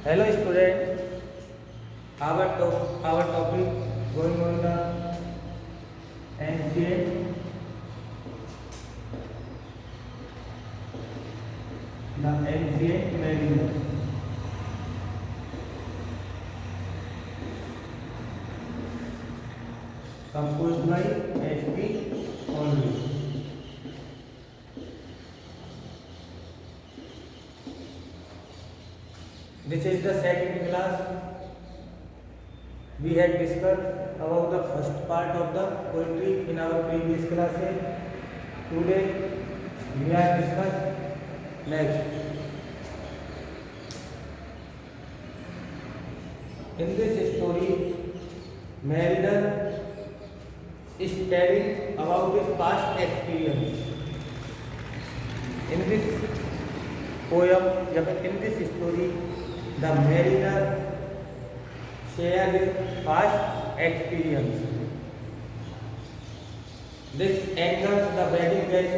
Hello student, our topic going on the ancient, mariner, composed by S.P. only. This is the second class. We had discussed about the first part of the poetry in our previous classes. Today we are discuss next. In this story, Mariner is telling about his past experience. In this poem, in this story, the mariner shares his past experience. This angers the wedding guest.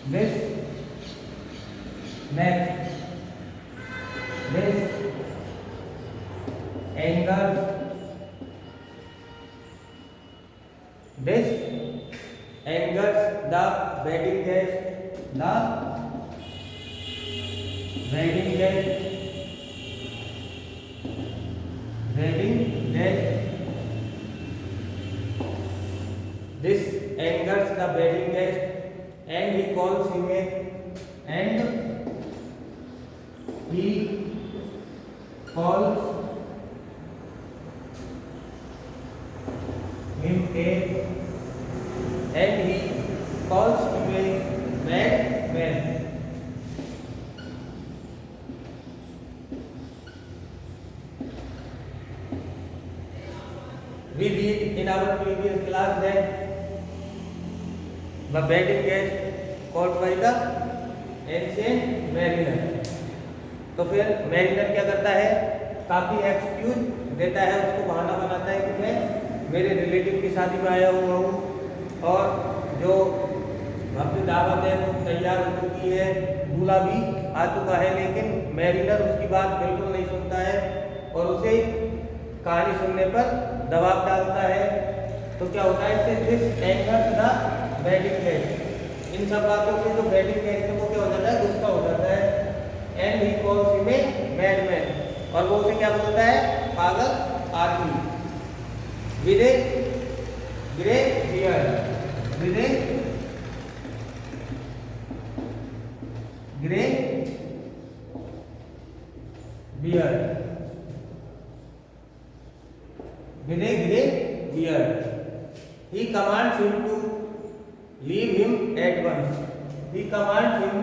This next. This angers. This angers the wedding guest. The wedding guest. Wedding guest. This angers the wedding guest, and he calls him a madman. We read in our previous class that the wedding guest caught by the ancient mariner. तो फिर mariner क्या करता है, काफी excuse देता है, उसको बहाना बनाता है कि मैं मेरे रिलेटिव की शादी में आया हुआ हूँ और जो भव्य दावत है वो तैयार हो चुकी है, दूल्हा भी आ चुका है, लेकिन मैरिनर उसकी बात बिल्कुल नहीं सुनता है और उसे कहानी सुनने पर दबाव डालता है। तो क्या होता है इससे, this angers the wedding guest. इन सब बातों से जो वेडिंग गेस्ट को क्या हो जाता है, गुस्सा हो जाता है। And he calls him a madman, और वो उसे क्या बोलता है, पागल आदमी। With a grey beard, with a grey beard, with a grey beard. He commands him to leave him at once. He commands him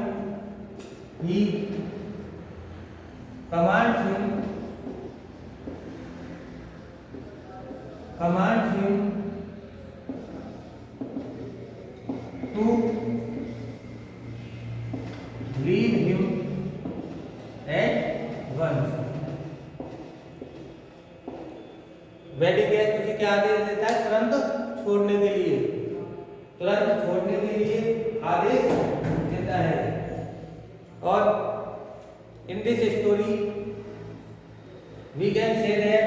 to leave him at once. Wedding guest तुझे क्या आदेश देता है, तुरंत छोड़ने के लिए, तुरंत छोड़ने के लिए आदेश देता है। और in this story we can say that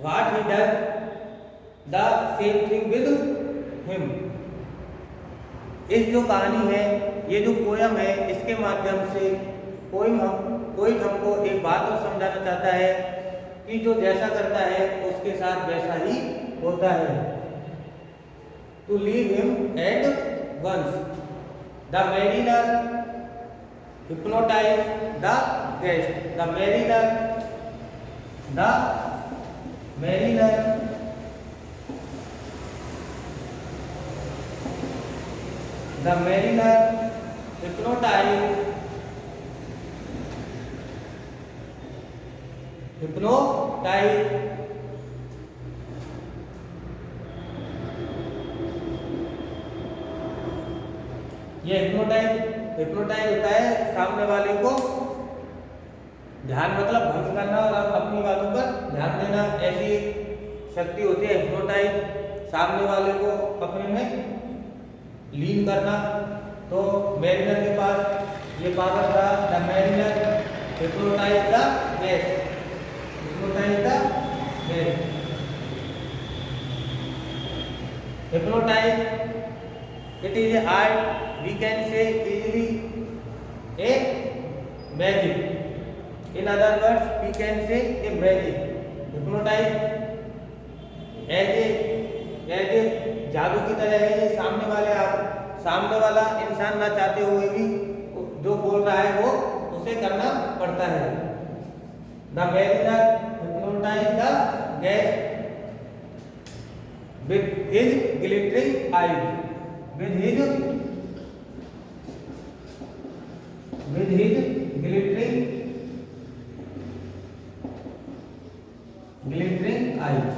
what he does the same thing with him. इस जो कहानी है, ये जो पोयम है, इसके माध्यम से कोई हमको एक बात और समझाना चाहता है कि जो जैसा करता है उसके साथ वैसा ही होता है। To leave him at once, the mariner hypnotize the guest, the mariner hypnotize ये हिप्नोटाइज होता है सामने वाले को ध्यान, मतलब भंग करना और अपनी बातों पर ध्यान देना, ऐसी शक्ति होती है हिप्नोटाइज, सामने वाले को अपने में लीन करना। तो मैरिनर के पास ये पावर था, the mariner hypnotize the guest, hypnotize the guest. Hypnotize, it is a art, we can say easily a magic. In other words, we can say a magic. Hypnotize as a जादू की तरह है। ये सामने वाला इंसान ना चाहते हुए भी जो बोल रहा है वो उसे करना पड़ता है। The mariner hypnotize the guest with his glittering eyes, with his glittering eyes,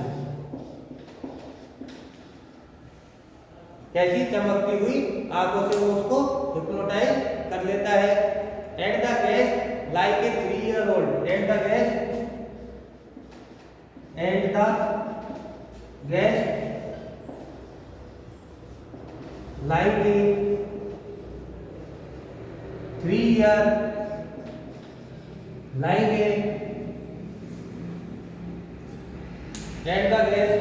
कैसी चमकती हुई आंखों से वो उसको हिप्नोटाइज कर लेता है। And the guest like a 3-year-old, and the guest like a 3-year, like a, and the guest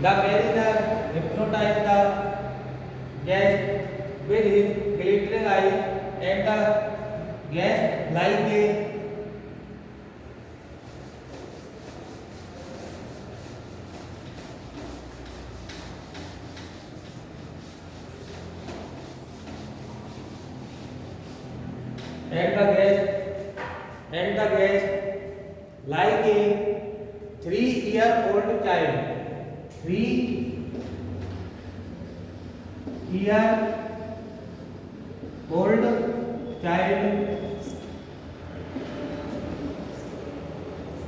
the mariner hypnotized the guest with his glittering eyes, and the guest like a like a 3-year-old child, 3-year-old child,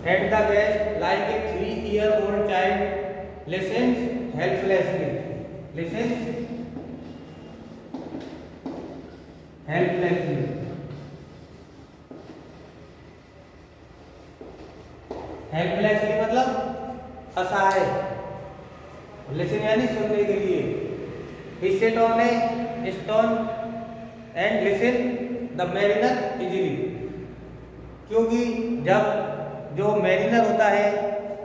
and the guest like a 3-year-old child listens helplessly, helplessly मतलब असहाय, listen यानी सुनने के लिए। He sit on a stone and listen the mariner easily, क्योंकि जब जो mariner होता है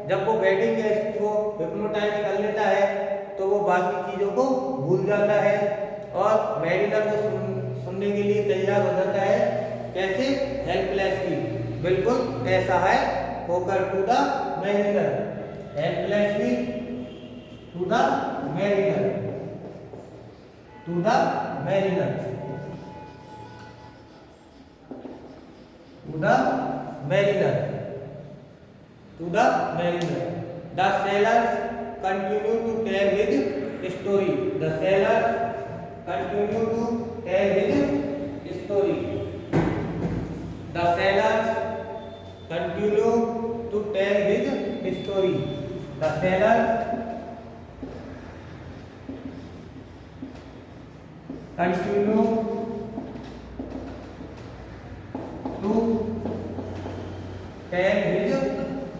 जब वो वेडिंग गेस्ट को हिप्नोटाइज कर लेता है तो वो बाकी चीज़ों को भूल जाता है और मैरिनर को सुनने के लिए तैयार हो जाता है। कैसे? हेल्पलेसली, बिल्कुल असहाय होकर। To the mariner, helplessly to the mariner, to the mariner, to the mariner, to the mariner. The sailors continue to tell his story, the sailors continue to tell his story, the sailors continue to tell his story, the sailors continue to tell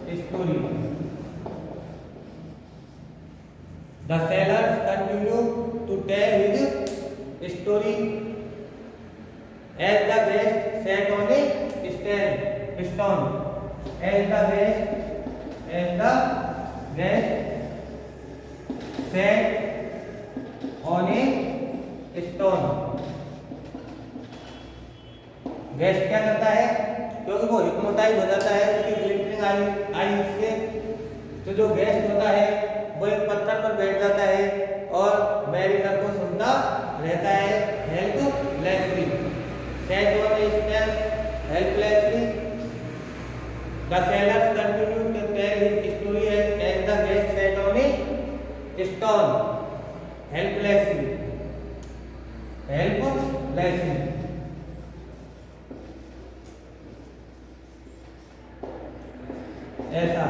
his story, the sailors continue to tell his story as the guest sat on a stone, as the guest sat on a stone। Guest क्या करता है? क्योंकि वो hypnotise हो जाता है उसकी glittering आई से, तो जो गेस्ट होता है वो एक पत्थर पर बैठ जाता है और मैरिनर को सुनता रहता है helplessly. Sat on a stone helplessly, the sailors continue to tell his story as the guest sat on a stone helplessly, ऐसा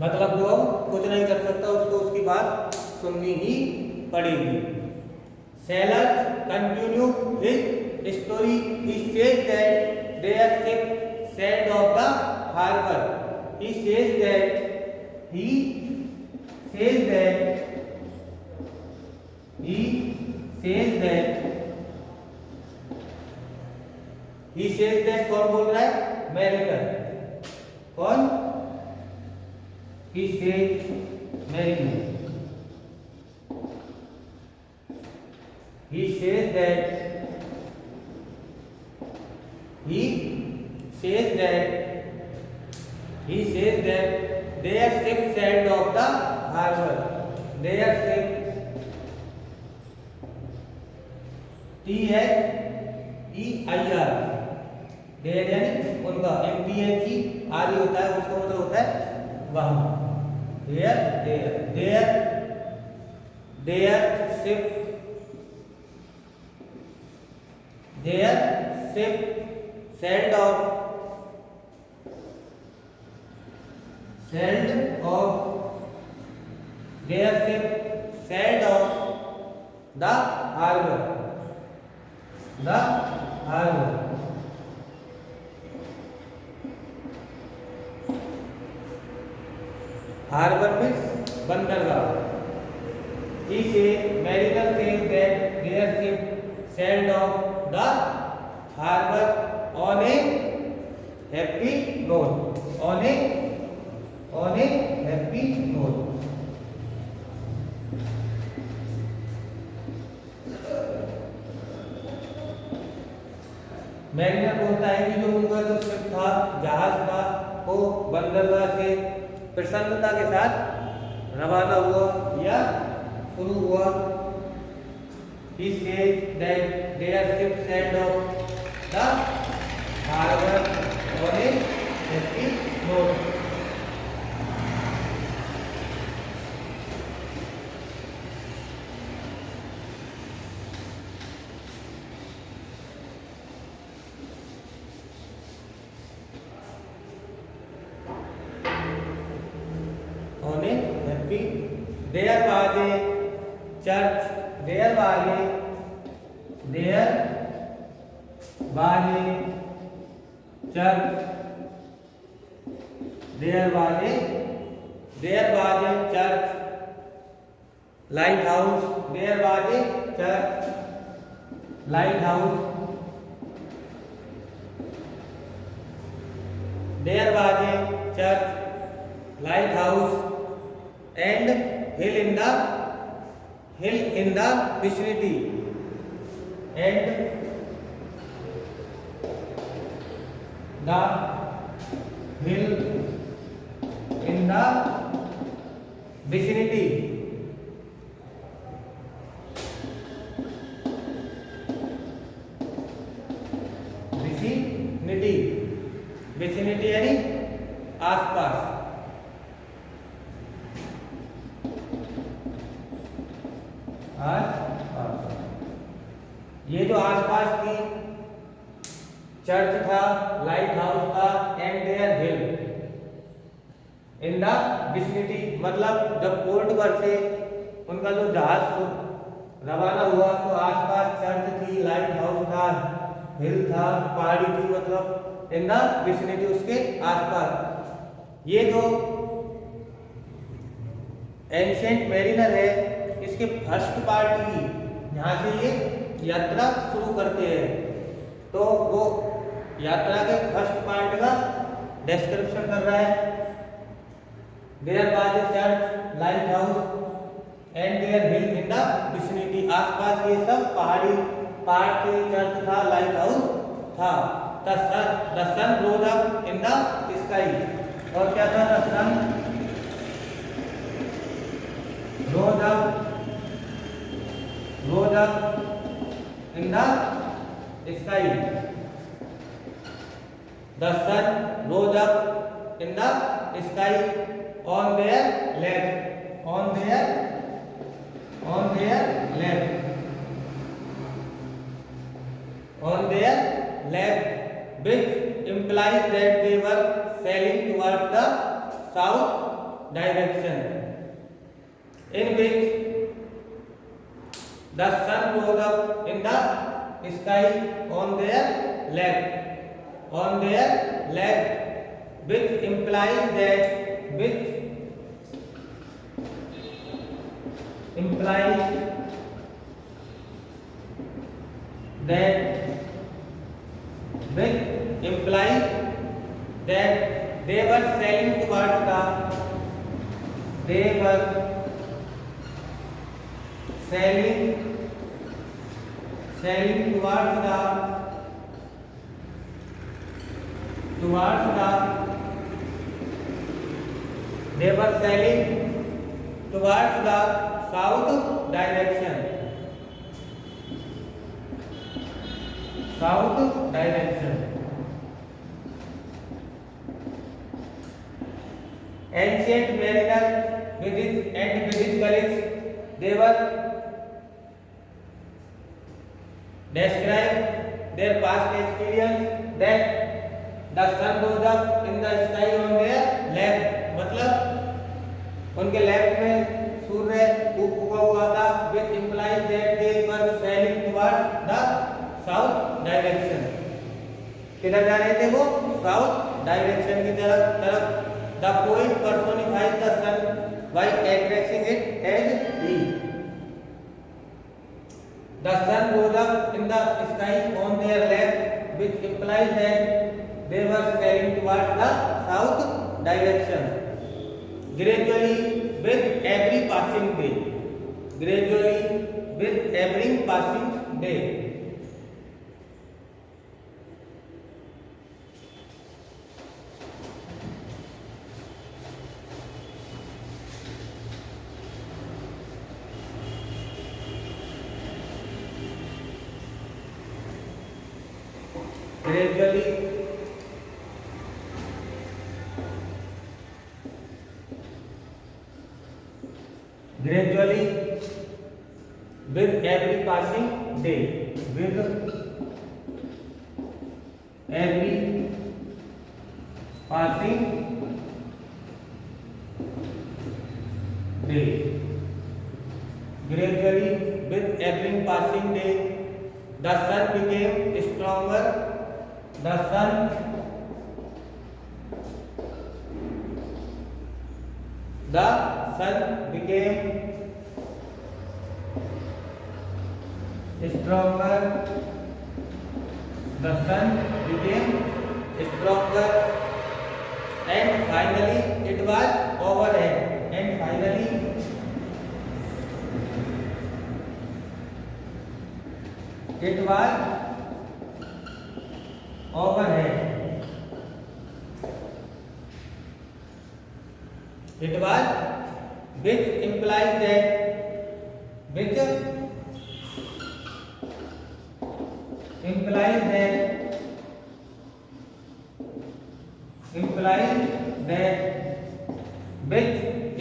मतलब वो कुछ नहीं कर सकता, उसको उसकी बात सुननी ही पड़ेगी। Sailors continue his story. He says that they are sick side of the harbor. He says that says that, he says that कौन बोल रहा है? मैरिनर। कौन? he says mariner. he says that their ship sailed off the harbor, their ship, THEIR, their यानी उनका, MTHER होता है, उसका मतलब होता है वहाँ, their ship sailed off the harbor, harbor means बंदरगाह। He says, mariner says that their ship sailed off the harbor on a happy note, on a happy note। Mariner बोलता है कि जो उनका जो शिप था, जहाज था, वो बंदरगाह से प्रसन्नता के साथ रवाना हुआ या शुरू हुआ। He says that their ship sailed off the harbor on a happy note। On a happy, there was a church, there was a church, lighthouse, there was a church, lighthouse, there was a church, lighthouse, and hill in the vicinity, and the hill in the vicinity, vicinity यानी आसपास। ये जो आसपास की church था, lighthouse था, and there hill in the vicinity, मतलब जब पोर्ट पर से उनका जो जहाज रवाना हुआ तो आसपास चर्च थी, लाइट हाउस था, हिल था, पहाड़ी थी, मतलब इन द विसिनिटी, उसके आसपास। ये जो एंशिएंट मैरिनर है, इसके फर्स्ट पार्ट की यहाँ से ये यात्रा शुरू करते हैं, तो वो यात्रा के फर्स्ट पार्ट का डिस्क्रिप्शन कर रहा है। There was a church, lighthouse and there hill in the vicinity, आसपास ये सब पहाड़ के चर्च था, लाइट हाउस था। The sun rose up in the sky, और क्या था? The sun rose up in the sky, the sun rose up in the sky on their left, on their left, which implies that they were sailing towards the south direction, in which the sun rose up in the sky on their left, which implies that which implies that they were sailing towards the sailing towards the they were sailing towards the south direction. Ancient mariner with his colleagues, they were describe their past experience that the sun rose up in the sky on their left. मतलब उनके left में सूर्य उगा हुआ था, which implies that they were sailing towards the south direction. किधर जा रहे थे वो? साउथ डायरेक्शन की तरफ. The poet personifies the sun by addressing it as he. The sun rose up in the sky on their left, which implies that they were sailing towards the south direction. Gradually, with every passing day. Gradually, with every passing day. Gradually, with every passing day, the sun became stronger. The sun became stronger. And finally it was overhead. It was which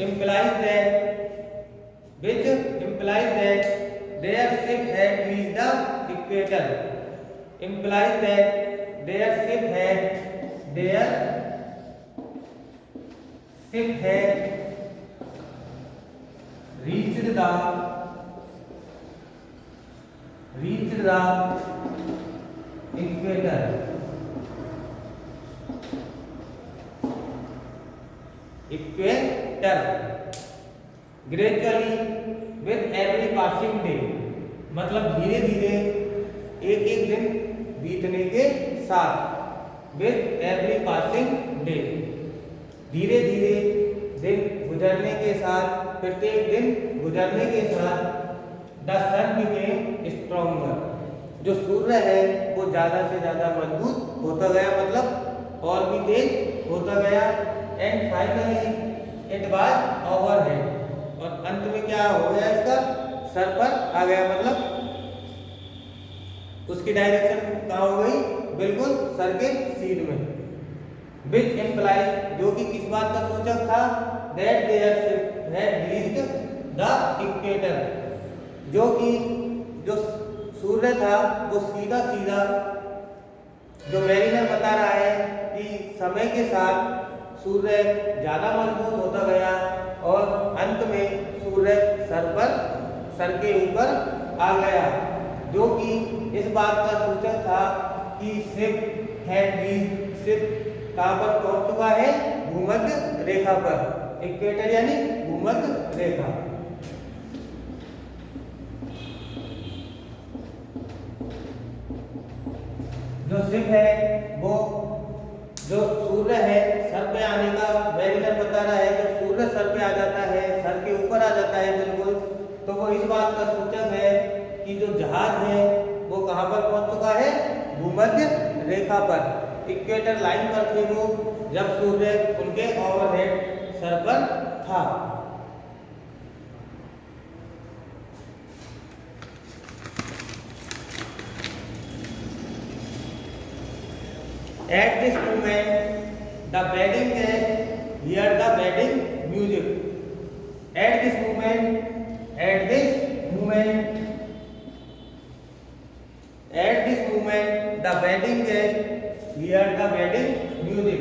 implies that their ship had reached the equator. Implies that their ship had reached the equator. Gradually, with every passing day, मतलब धीरे धीरे एक दिन बीतने के साथ. With every passing day, धीरे धीरे दिन गुजरने के साथ, प्रत्येक दिन गुजरने के साथ, the sun became stronger. जो सूर्य है वो ज्यादा से ज्यादा मजबूत होता गया, मतलब और भी तेज होता गया. And finally it was overhead. और अंत में क्या हो गया? इसका सर पर आ गया, मतलब उसकी डायरेक्शन कहाँ हो गई? बिल्कुल सर के सीध में. विच एम्प्लाइज, जो कि किस बात का सूचक था? That there ship had reached the equator. जो कि जो सूर्य था वो सीधा जो मैरिनर बता रहा है कि समय के साथ सूर्य ज्यादा मजबूत होता गया और अंत में सूर्य सर के ऊपर आ गया, जो कि इस बात का सूचक था कि शिप कहाँ पर पहुंच चुका है? भूमध्य रेखा पर. इक्वेटर यानी भूमध्य रेखा. जो शिप है वो जो सूर्य है सर पे आने का मैरिनर बता रहा है, जब सूर्य सर पे आ जाता है, सर के ऊपर आ जाता है बिल्कुल, तो वो इस बात का सूचक है कि जो जहाज है वो कहाँ पर पहुंच चुका है, भूमध्य रेखा पर, इक्वेटर लाइन पर थे वो जब सूर्य उनके ओवरहेड सर पर था। At this moment, the wedding guests hear the wedding music. At this moment, at this moment, at this moment, the wedding guests hear the wedding music.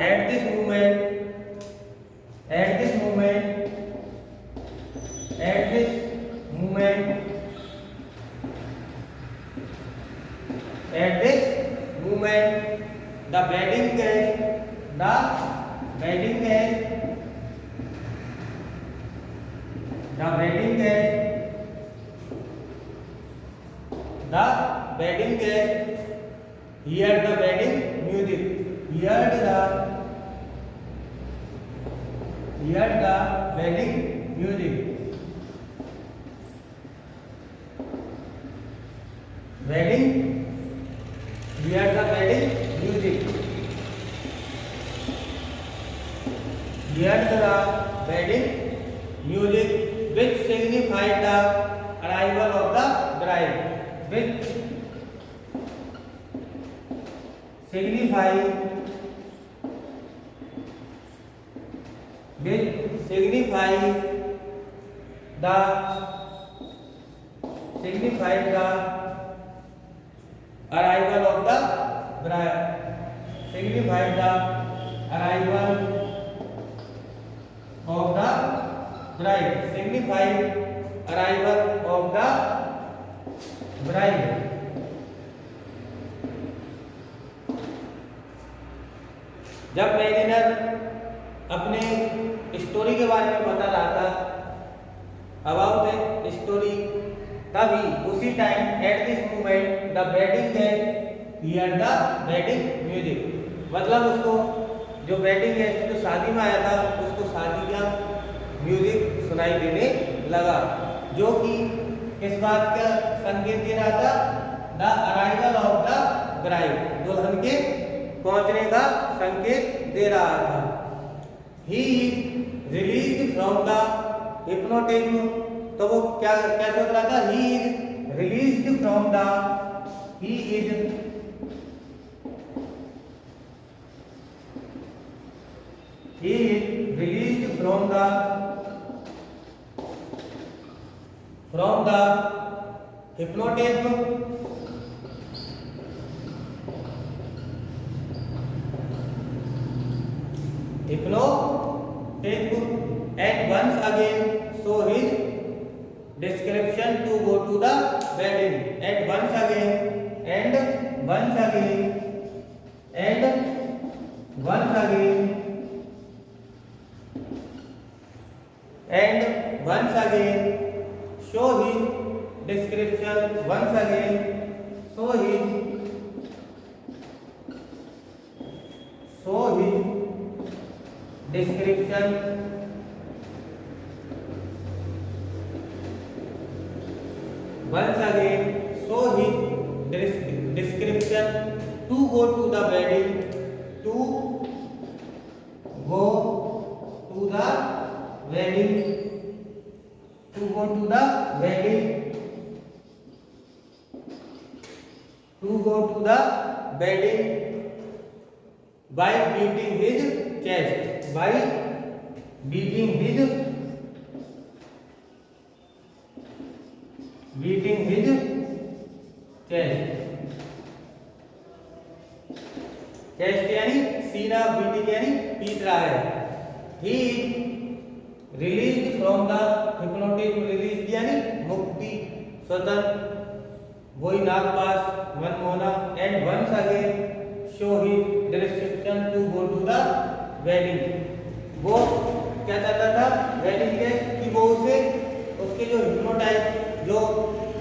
At this moment, at this moment, at this moment, at this moment, the wedding guest, the wedding guest, the wedding guest, the wedding guest hear the wedding music. Hear the wedding music. Wedding, hear the wedding music. Hear the wedding music, which signified the arrival of the bride. Which signify the arrival of the bride. Signify the arrival of the bride. Signify arrival of the bride. जब mariner अपने story के बारे में बता रहा था, about the story, तभी उसी time at this moment the wedding guest here the wedding music, मतलब उसको जो वेडिंग गेस्ट जो शादी में आया था उसको शादी का म्यूजिक सुनाई देने लगा, जो कि इस बात का संकेत दे रहा था, the arrival of the bride, दुल्हन के पहुंचने का संकेत दे रहा था। He is released from the hypnotism, तो वो क्या क्या सोच रहा था, he is released from the, he is released from the hypnotism and once again show his description to go to the wedding, and once again show his description, once again show his description once again show his description to go to the wedding, to go to the wedding, to go to the wedding, to go to the wedding by beating his chest, by beating his chest, chest यानी सीना, beating यानी पीट रहा है। He release from the hypnotism, release यानी मुक्ति, स्वतंत्र, वही नागपाश, मनमोहना, and once again show his description to go to the wedding. वो क्या चाहता था वेडिंग गेस्ट की वो उसे उसके जो हिप्नोटाइज जो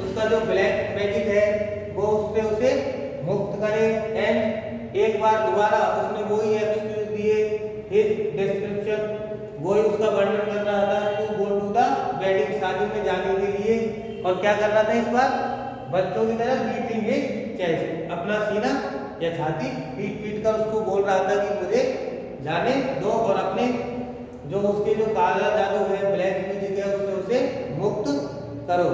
उसका जो ब्लैक मैजिक है वो उससे उसे मुक्त करे। एंड एक बार दोबारा उसने वही एक्सक्यूज दिए हिज डिस्क्रिप्शन वही उसका वर्णन कर रहा था to go to the wedding शादी में जाने के लिए। और क्या कर रहा था इस बार बच्चों की तरह बीटिंग हिज चेस्ट अपना सीना या छाती पीट पीट कर उसको बोल रहा था कि मुझे जाने दो और अपने जो उसके जो काला जादू है ब्लैक मैजिक है उससे उसे मुक्त करो।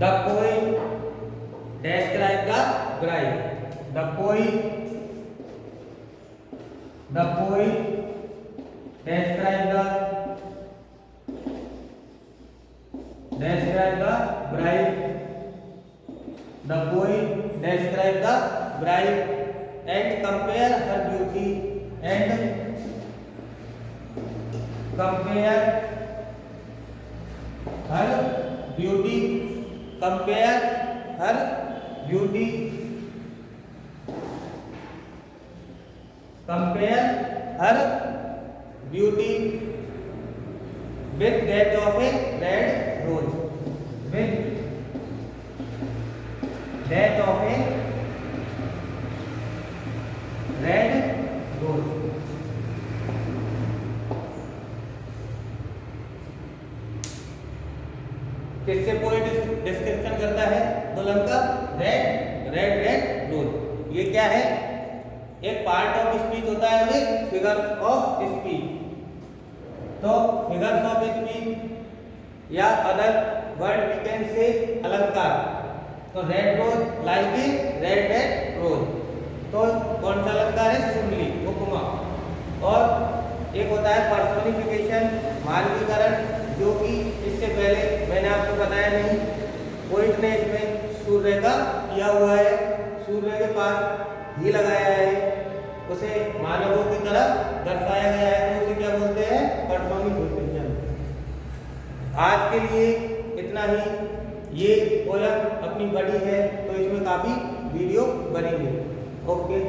The poem describe the bride. The poem describe the bride. The poem describe the bride and compare her beauty compare her beauty with that of a red rose. With that of a red rose. किससे poet description करता है दुल्हन का red rose. ये क्या है एक part of speech होता है और एक फिगर ऑफ स्पीच। तो फिगर्स ऑफ स्पीच या other word we can say अलंकार। तो red rose like a red rose तो कौन सा अलंकार है सिंबली उपमा। और एक होता है पर्सोनिफिकेशन मानवीकरण जो कि इससे पहले मैंने आपको बताया नहीं पोइट ने इसमें सूर्य का किया हुआ है सूर्य के पास ही लगाया है उसे मानवों की तरह दर्शाया गया है तो उसे क्या बोलते हैं पर्सोनिफिकेशन। आज के लिए इतना ही। ये पोयम अपनी बड़ी है तो इसमें काफी वीडियो बनेंगे। ओके।